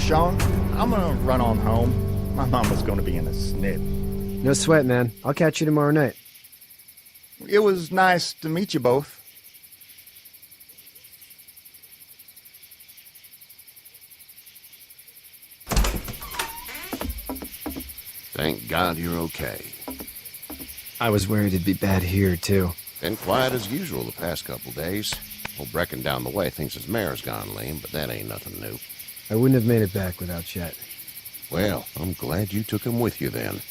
Sean. I'm gonna run on home. My mama's gonna be in a snip. No sweat, man. I'll catch you tomorrow night. It was nice to meet you both. Thank God you're okay. I was worried it'd be bad here, too. Been quiet as usual the past couple days. Old Brecken down the way thinks his mare's gone lame, but that ain't nothing new. I wouldn't have made it back without Chet. Well, I'm glad you took him with you then.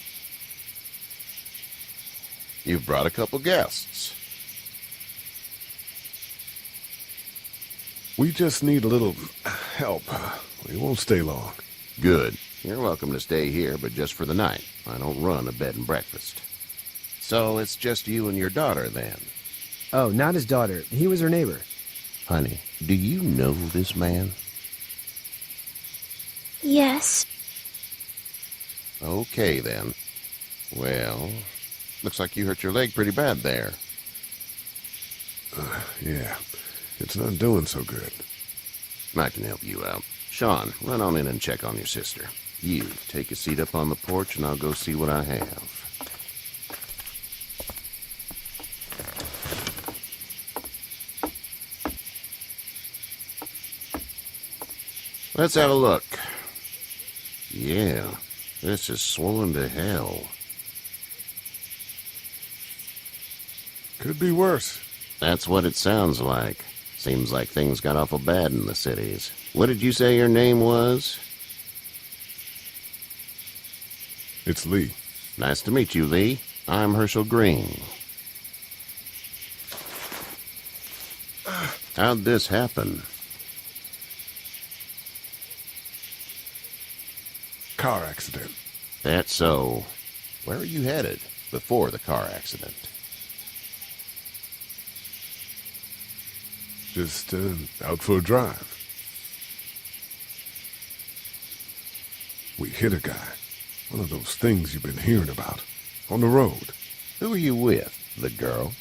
You've brought a couple guests. We just need a little help. We won't stay long. Good. You're welcome to stay here, but just for the night. I don't run a bed and breakfast. So it's just you and your daughter, then? Oh, not his daughter. He was her neighbor. Honey, do you know this man? Yes. Okay, then. Well, looks like you hurt your leg pretty bad there. Yeah, it's not doing so good. I can help you out. Sean, run on in and check on your sister. You, take a seat up on the porch and I'll go see what I have. Let's have a look. Yeah, this is swollen to hell. Could be worse. That's what it sounds like. Seems like things got awful bad in the cities. What did you say your name was? It's Lee. Nice to meet you, Lee. I'm Herschel Green. How'd this happen? Car accident. That's so. Where are you headed before the car accident? Just out for a drive. We hit a guy. One of those things you've been hearing about. On the road. Who are you with? The girl?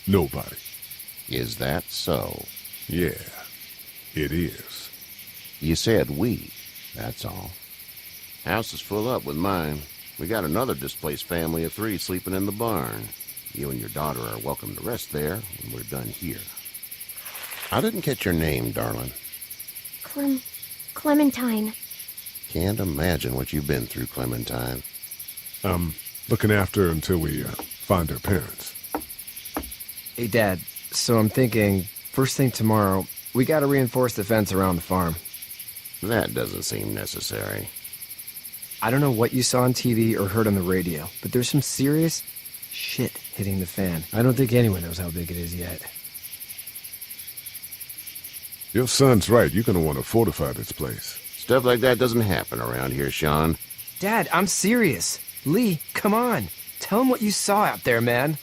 Nobody. Is that so? Yeah, it is. You said we. That's all. House is full up with mine. We got another displaced family of 3 sleeping in the barn. You and your daughter are welcome to rest there when we're done here. I didn't catch your name, darling. Clementine. Can't imagine what you've been through, Clementine. I'm looking after her until we find her parents. Hey, Dad. So I'm thinking, first thing tomorrow, we gotta reinforce the fence around the farm. That doesn't seem necessary. I don't know what you saw on TV or heard on the radio, but there's some serious shit hitting the fan. I don't think anyone knows how big it is yet. Your son's right. You're gonna want to fortify this place. Stuff like that doesn't happen around here, Sean. Dad, I'm serious. Lee, come on. Tell him what you saw out there, man.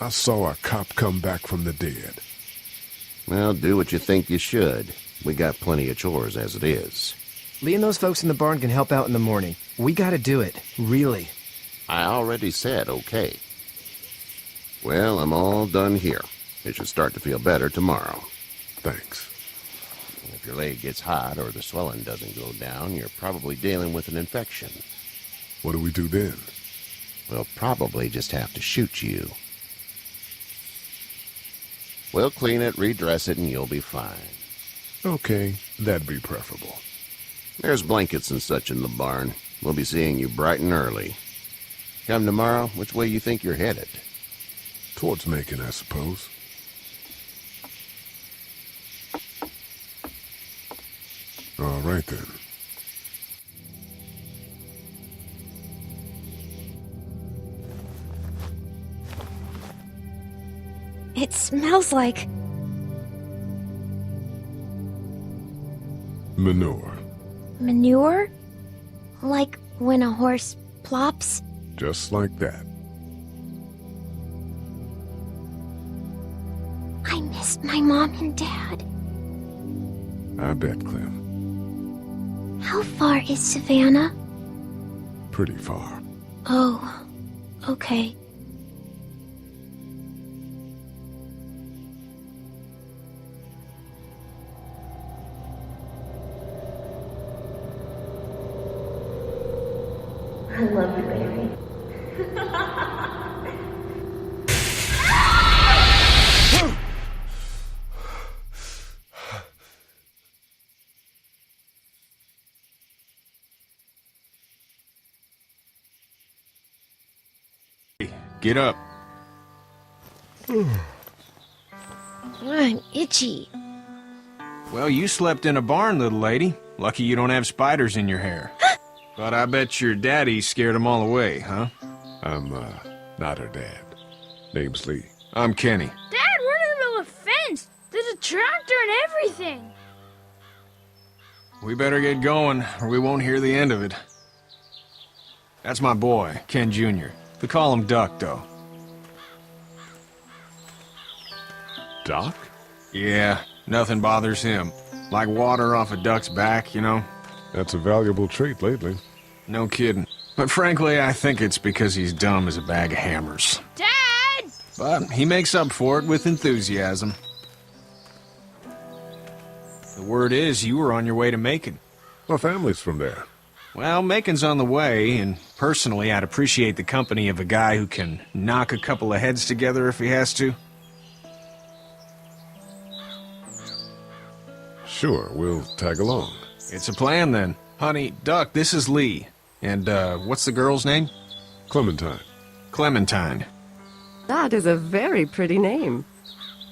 I saw a cop come back from the dead. Well, do what you think you should. We got plenty of chores as it is. Lee and those folks in the barn can help out in the morning. We gotta do it. Really. I already said okay. Well, I'm all done here. It should start to feel better tomorrow. Thanks. If your leg gets hot or the swelling doesn't go down, you're probably dealing with an infection. What do we do then? We'll probably just have to shoot you. We'll clean it, redress it, and you'll be fine. Okay, that'd be preferable. There's blankets and such in the barn. We'll be seeing you bright and early. Come tomorrow, which way you think you're headed? Towards Macon, I suppose. All right, then. It smells like Manure. manure? Like when a horse plops? Just like that. I miss my mom and dad. I bet, Clem. How far is Savannah? Pretty far. Oh, okay. I love you, baby. Get up. I'm itchy. Well, you slept in a barn, little lady. Lucky you don't have spiders in your hair. But I bet your daddy scared them all away, huh? I'm, not her dad. Name's Lee. I'm Kenny. Dad, we're in the middle of a fence. There's a tractor and everything. We better get going, or we won't hear the end of it. That's my boy, Ken Jr. We call him Duck, though. Doc? Yeah, nothing bothers him. Like water off a duck's back, you know? That's a valuable trait lately. No kidding. But frankly, I think it's because he's dumb as a bag of hammers. Dad! But he makes up for it with enthusiasm. The word is you were on your way to Macon. My family's from there. Well, Macon's on the way, and personally, I'd appreciate the company of a guy who can knock a couple of heads together if he has to. Sure, we'll tag along. It's a plan, then. Honey, Duck, this is Lee. And, what's the girl's name? Clementine. Clementine. That is a very pretty name.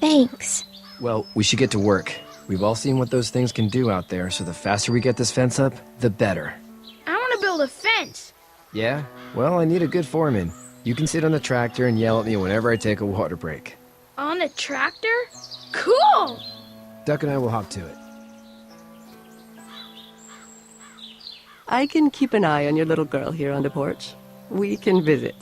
Thanks. Well, we should get to work. We've all seen what those things can do out there, so the faster we get this fence up, the better. I want to build a fence. Yeah? Well, I need a good foreman. You can sit on the tractor and yell at me whenever I take a water break. On the tractor? Cool! Duck and I will hop to it. I can keep an eye on your little girl here on the porch. We can visit.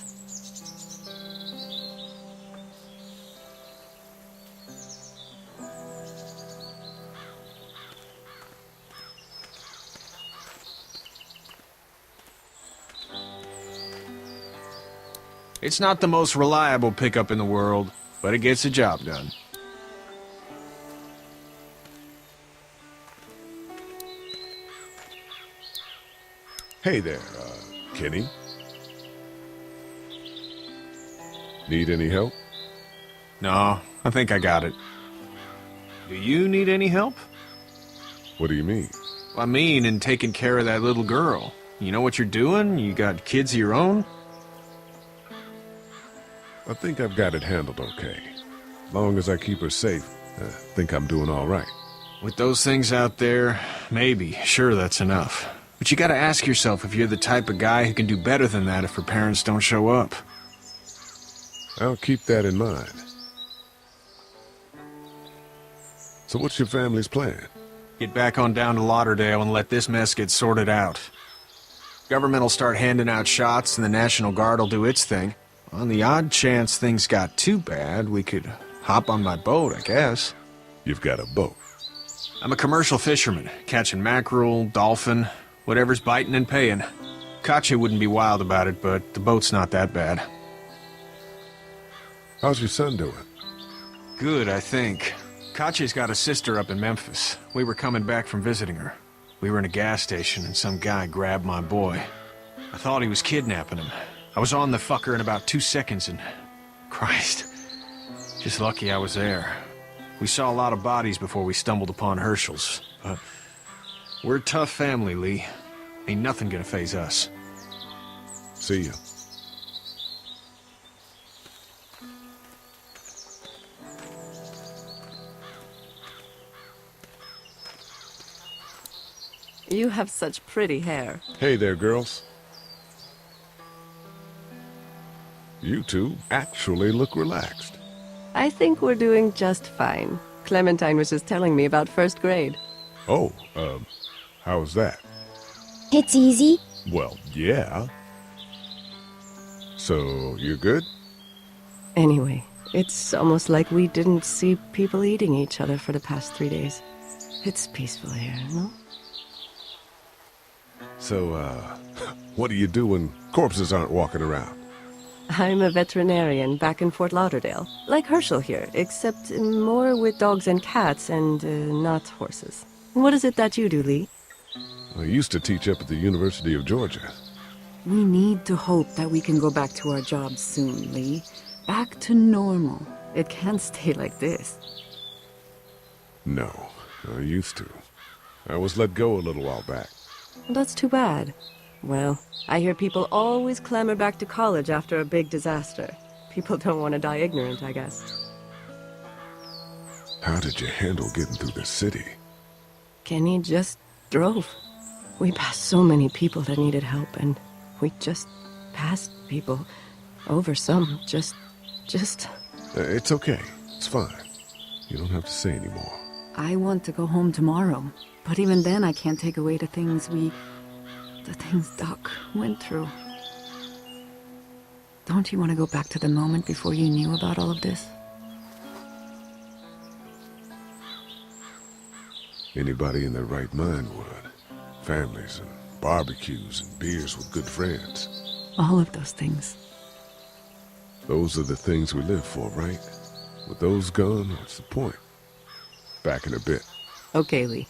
It's not the most reliable pickup in the world, but it gets the job done. Hey there, Kenny. Need any help? No, I think I got it. Do you need any help? What do you mean? I mean, in taking care of that little girl. You know what you're doing? You got kids of your own? I think I've got it handled okay. Long as I keep her safe, I think I'm doing all right. With those things out there, maybe, sure, that's enough. But you gotta ask yourself if you're the type of guy who can do better than that if her parents don't show up. I'll keep that in mind. So what's your family's plan? Get back on down to Lauderdale and let this mess get sorted out. Government will start handing out shots and the National Guard will do its thing. On the odd chance things got too bad, we could hop on my boat, I guess. You've got a boat. I'm a commercial fisherman, catching mackerel, dolphin, whatever's biting and paying. Katya wouldn't be wild about it, but the boat's not that bad. How's your son doing? Good, I think. Katya's got a sister up in Memphis. We were coming back from visiting her. We were in a gas station and some guy grabbed my boy. I thought he was kidnapping him. I was on the fucker in about 2 seconds and... Christ. Just lucky I was there. We saw a lot of bodies before we stumbled upon Hershel's, but... We're a tough family, Lee. Ain't nothing gonna faze us. See ya. You have such pretty hair. Hey there, girls. You two actually look relaxed. I think we're doing just fine. Clementine was just telling me about first grade. Oh, how was that? It's easy. Well, yeah. So, you're good? Anyway, it's almost like we didn't see people eating each other for the past 3 days. It's peaceful here, no? So, what do you do when corpses aren't walking around? I'm a veterinarian back in Fort Lauderdale. Like Hershel here, except more with dogs and cats and not horses. What is it that you do, Lee? I used to teach up at the University of Georgia. We need to hope that we can go back to our jobs soon, Lee. Back to normal. It can't stay like this. No, I used to. I was let go a little while back. That's too bad. Well, I hear people always clamor back to college after a big disaster. People don't want to die ignorant, I guess. How did you handle getting through the city? Kenny just drove. We passed so many people that needed help, and we just passed people. Over some, just... It's okay. It's fine. You don't have to say anymore. I want to go home tomorrow, but even then I can't take away the things Doc went through. Don't you want to go back to the moment before you knew about all of this? Anybody in their right mind would. Families and barbecues and beers with good friends. All of those things. Those are the things we live for, right? With those gone, what's the point? Back in a bit. Okay, Lee.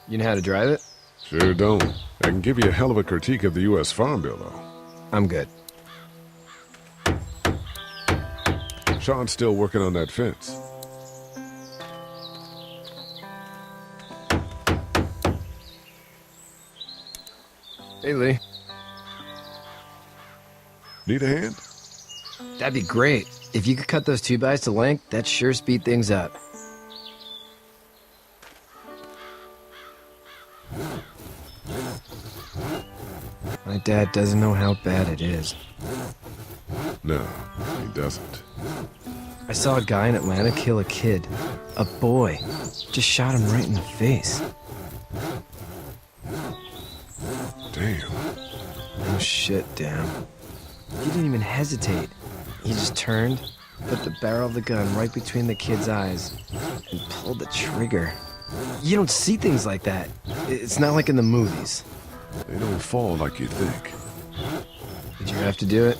You know how to drive it? Sure don't. I can give you a hell of a critique of the U.S. Farm Bill, though. I'm good. Sean's still working on that fence. Hey, Lee. Need a hand? That'd be great. If you could cut those 2x to length, that'd sure speed things up. My dad doesn't know how bad it is. No, he doesn't. I saw a guy in Atlanta kill a kid. A boy. Just shot him right in the face. Damn. Oh shit, damn. He didn't even hesitate. He just turned, put the barrel of the gun right between the kid's eyes, and pulled the trigger. You don't see things like that. It's not like in the movies. They don't fall like you think. Did you have to do it?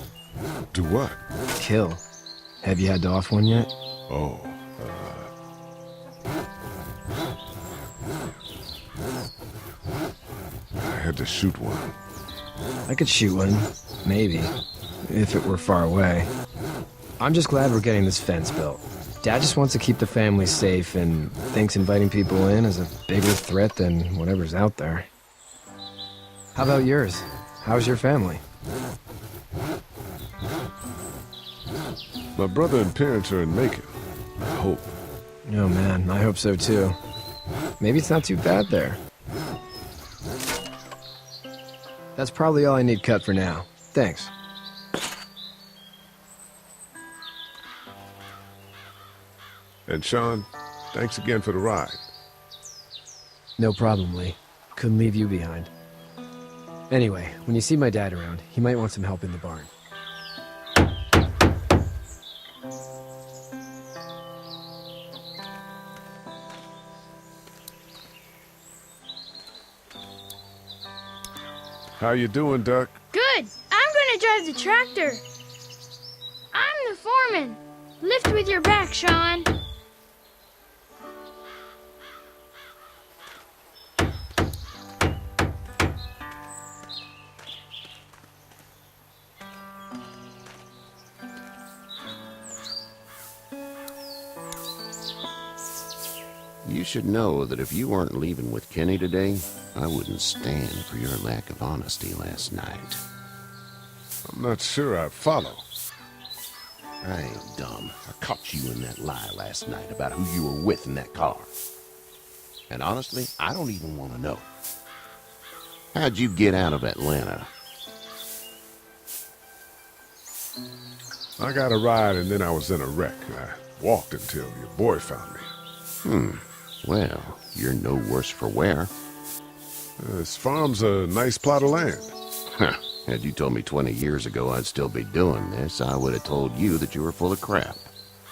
Do what? Kill. Have you had to off one yet? Oh, I had to shoot one. I could shoot one, maybe, if it were far away. I'm just glad we're getting this fence built. Dad just wants to keep the family safe and thinks inviting people in is a bigger threat than whatever's out there. How about yours? How's your family? My brother and parents are in Macon. I hope. Oh man, I hope so too. Maybe it's not too bad there. That's probably all I need cut for now. Thanks. And Sean, thanks again for the ride. No problem, Lee. Couldn't leave you behind. Anyway, when you see my dad around, he might want some help in the barn. How you doing, Duck? Good. I'm gonna drive the tractor. I'm the foreman. Lift with your back, Sean. You should know that if you weren't leaving with Kenny today, I wouldn't stand for your lack of honesty last night. I'm not sure I follow. I ain't dumb. I caught you in that lie last night about who you were with in that car. And honestly, I don't even want to know. How'd you get out of Atlanta? I got a ride and then I was in a wreck. I walked until your boy found me. Well, you're no worse for wear. This farm's a nice plot of land. Huh. Had you told me 20 years ago I'd still be doing this, I would have told you that you were full of crap.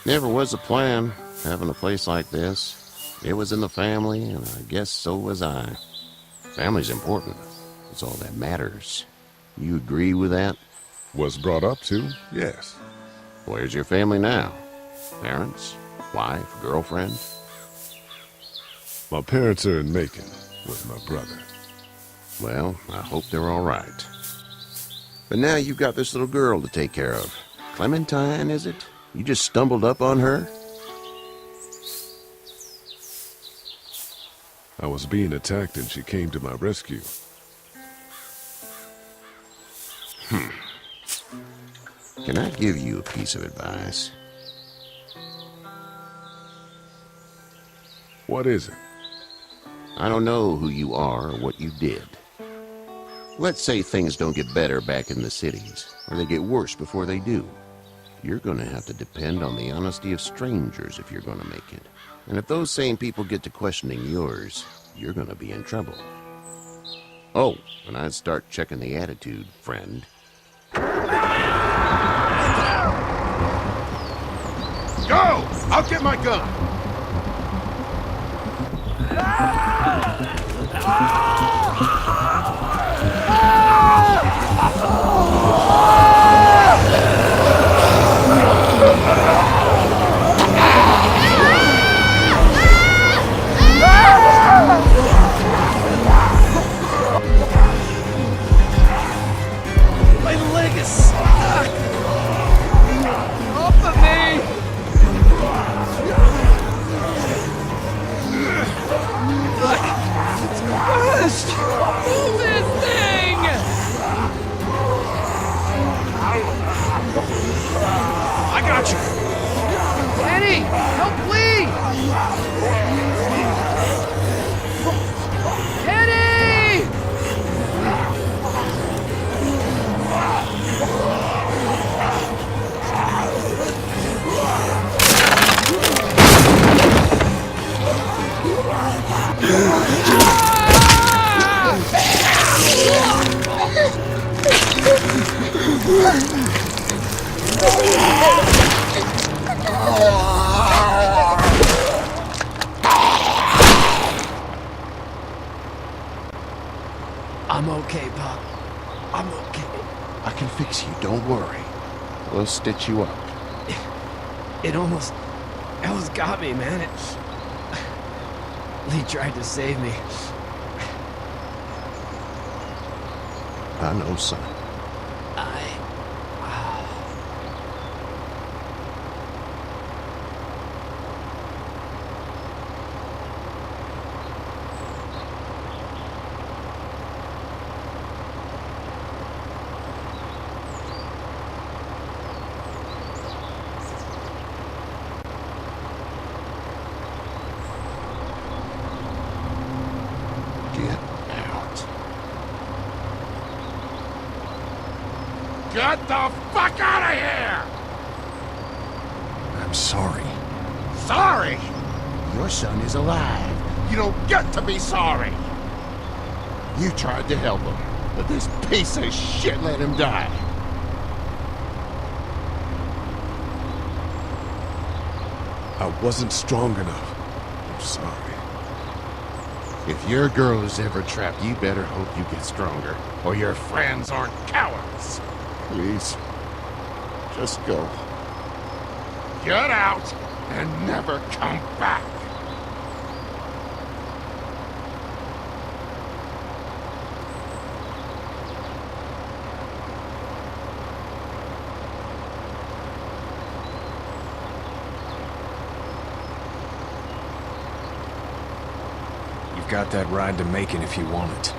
Never was a plan, having a place like this. It was in the family, and I guess so was I. Family's important. It's all that matters. You agree with that? Was brought up to, yes. Where's your family now? Parents? Wife? Girlfriend? My parents are in Macon with my brother. Well, I hope they're all right. But now you've got this little girl to take care of. Clementine, is it? You just stumbled up on her? I was being attacked and she came to my rescue. Can I give you a piece of advice? What is it? I don't know who you are or what you did. Let's say things don't get better back in the cities, or they get worse before they do. You're going to have to depend on the honesty of strangers if you're going to make it. And if those same people get to questioning yours, you're going to be in trouble. Oh, and I'd start checking the attitude, friend. Go! I'll get my gun! My leg is stuck! Off of me! Look! It's crushed! Move this thing! I got you. Eddie! Help, please! Eddie! I'm okay, Pop. I'm okay. I can fix you, don't worry. We'll stitch you up. It almost got me, man. Lee tried to save me. I know, son. Get the fuck out of here! I'm sorry. Sorry? Your son is alive. You don't get to be sorry. You tried to help him, but this piece of shit let him die. I wasn't strong enough. I'm sorry. If your girl is ever trapped, you better hope you get stronger, or your friends aren't cowards. Please, just go. Get out and never come back. You've got that ride to Macon if you want it.